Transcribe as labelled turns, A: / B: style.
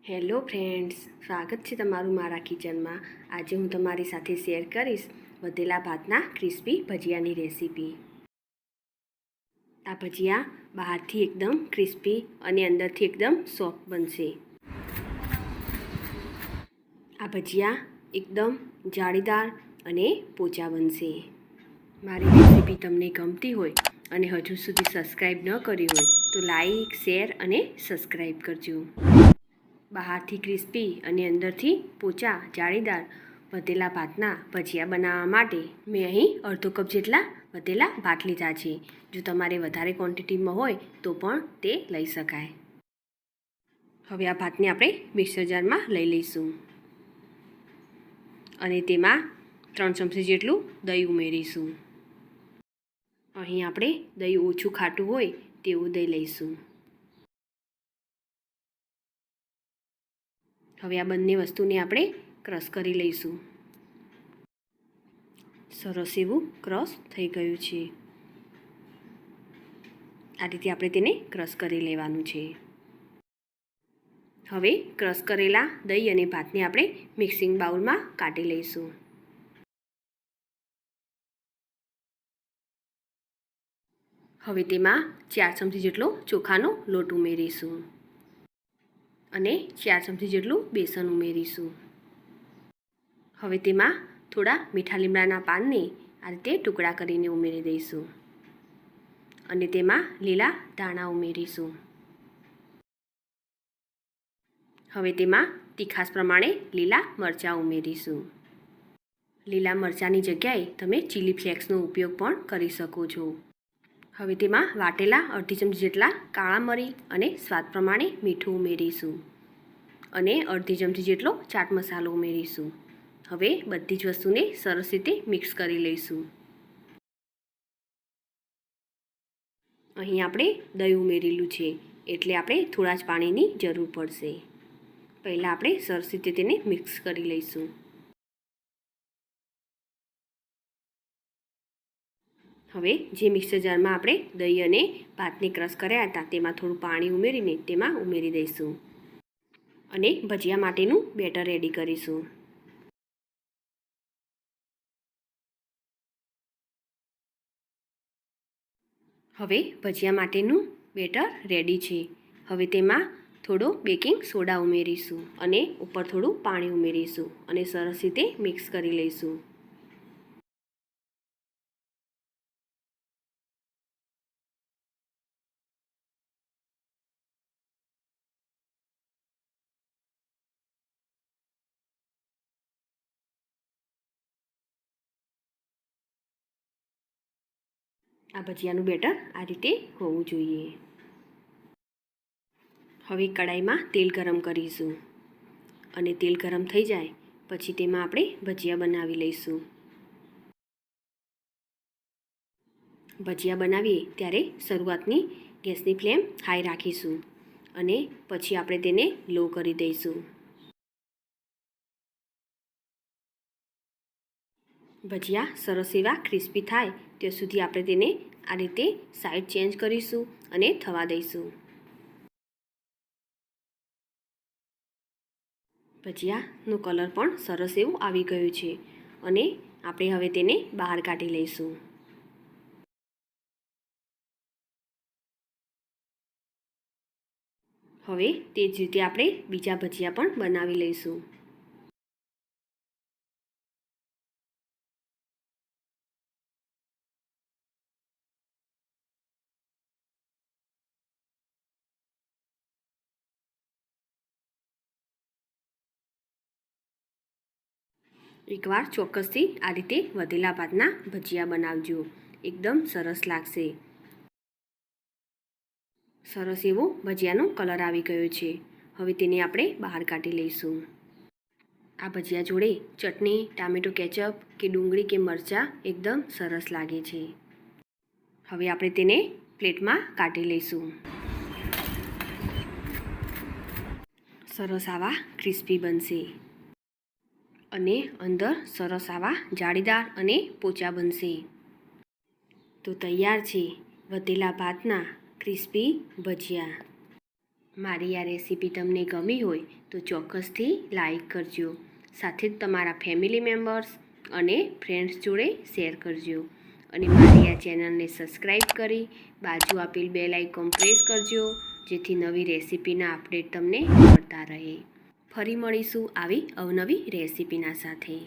A: Hello friends, સ્વાગત છે તમારું મારા કિચનમાં। આજે હું તમારી સાથે શેર કરીશ વધેલા ભાતના ક્રિસ્પી ભજીયાની રેસીપી। આ ભજીયા બહારથી એકદમ ક્રિસ્પી અને અંદરથી એકદમ સોફ્ટ બનશે। આ ભજીયા એકદમ જાળીદાર અને પોચા બનશે। મારી રેસીપી તમને ગમતી હોય અને હજુ સુધી સબસ્ક્રાઈબ ન કરી હોય તો લાઈક, શેર અને સબસ્ક્રાઈબ કરજો। બહારથી ક્રિસ્પી અને અંદરથી પોચા જાળીદાર વધેલા ભાતના ભજીયા બનાવવા માટે મેં અહીં અડધો કપ જેટલા વધેલા ભાત લીધા છે। જો તમારે વધારે ક્વોન્ટિટીમાં હોય તો પણ તે લઈ શકાય। હવે આ ભાતને આપણે મિક્સર જારમાં લઈ લઈશું અને તેમાં 3 ચમચી જેટલું દહીં ઉમેરીશું। અહીં આપણે દહીં ઓછું ખાટું હોય તેવું દહીં લઈશું। હવે આ બંને વસ્તુને આપણે ક્રશ કરી લઈશું। સરસ એવું ક્રશ થઈ ગયું છે। આ રીતે આપણે તેને ક્રશ કરી લેવાનું છે। હવે ક્રશ કરેલા દહીં અને ભાતને આપણે મિક્સિંગ બાઉલમાં કાઢી લઈશું। હવે તેમાં 4 ચમચી જેટલો ચોખાનો લોટ ઉમેરીશું અને 4 ચમચી જેટલું બેસન ઉમેરીશું। હવે તેમાં થોડા મીઠા લીમડાના પાનને આ રીતે ટુકડા કરીને ઉમેરી દઈશું અને તેમાં લીલા ધાણા ઉમેરીશું। હવે તેમાં તીખાસ પ્રમાણે લીલા મરચાં ઉમેરીશું। લીલા મરચાંની જગ્યાએ તમે ચીલી ફ્લેક્સનો ઉપયોગ પણ કરી શકો છો। હવે તેમાં વાટેલા અડધી ચમચી જેટલા કાળા મરી અને સ્વાદ પ્રમાણે મીઠું ઉમેરીશું અને અડધી ચમચી જેટલો ચાટ મસાલો ઉમેરીશું। હવે બધી જ વસ્તુને સરસ રીતે મિક્સ કરી લઈશું। અહીં આપણે દહીં ઉમેરેલું છે એટલે આપણે થોડા જ પાણીની જરૂર પડશે। પહેલાં આપણે સરસ રીતે તેને મિક્સ કરી લઈશું। હવે જે મિક્સર જારમાં આપણે દહીં અને ભાતને ક્રશ કર્યા હતા તેમાં થોડું પાણી ઉમેરીને તેમાં ઉમેરી દઈશું અને ભજીયા માટેનું બેટર રેડી કરીશું। હવે ભજીયા માટેનું બેટર રેડી છે। હવે તેમાં થોડો બેકિંગ સોડા ઉમેરીશું અને ઉપર થોડું પાણી ઉમેરીશું અને સરસ રીતે મિક્સ કરી લઈશું। આ ભજીયાનું બેટર આ રીતે હોવું જોઈએ। હવે કડાઈમાં તેલ ગરમ કરીશું અને તેલ ગરમ થઈ જાય પછી તેમાં આપણે ભજીયા બનાવી લઈશું। ભજીયા બનાવીએ ત્યારે શરૂઆતની ગેસની ફ્લેમ હાઈ રાખીશું અને પછી આપણે તેને લો કરી દઈશું। ભજીયા સરસ એવા ક્રિસ્પી થાય ત્યાં સુધી આપણે તેને આ રીતે સાઈડ ચેન્જ કરીશું અને થવા દઈશું। ભજીયાનો કલર પણ સરસ એવું આવી ગયું છે અને આપણે હવે તેને બહાર કાઢી લઈશું। હવે તે જ રીતે આપણે બીજા ભજીયા પણ બનાવી લઈશું। એકવાર ચોક્કસથી આ રીતે વધેલા ભાતના ભજીયા બનાવજો, એકદમ સરસ લાગશે। સરસ એવો ભજીયાનો કલર આવી ગયો છે। હવે તેને આપણે બહાર કાઢી લઈશું। આ ભજીયા જોડે ચટણી, ટામેટો કેચઅપ કે ડુંગળી કે મરચાં એકદમ સરસ લાગે છે। હવે આપણે તેને પ્લેટમાં કાઢી લઈશું। સરસ આવા ક્રિસ્પી બનશે અને અંદર સરસ આવા જાળીદાર અને પોચા બનશે। તો તૈયાર છે વધેલા ભાતના ક્રિસ્પી ભજીયા। મારી આ રેસીપી તમને ગમી હોય તો ચોક્કસથી લાઈક કરજો. સાથે જ તમારા ફેમિલી મેમ્બર્સ અને ફ્રેન્ડ્સ જોડે શેર કરજો. અને મારી આ ચેનલને સબસ્ક્રાઈબ કરી બાજુ આપેલ બેલ આઇકોન પ્રેસ કરજો, જેથી નવી રેસીપીના અપડેટ તમને મળતા રહે. ફરી મળીશું આવી અવનવી રેસીપીના સાથે.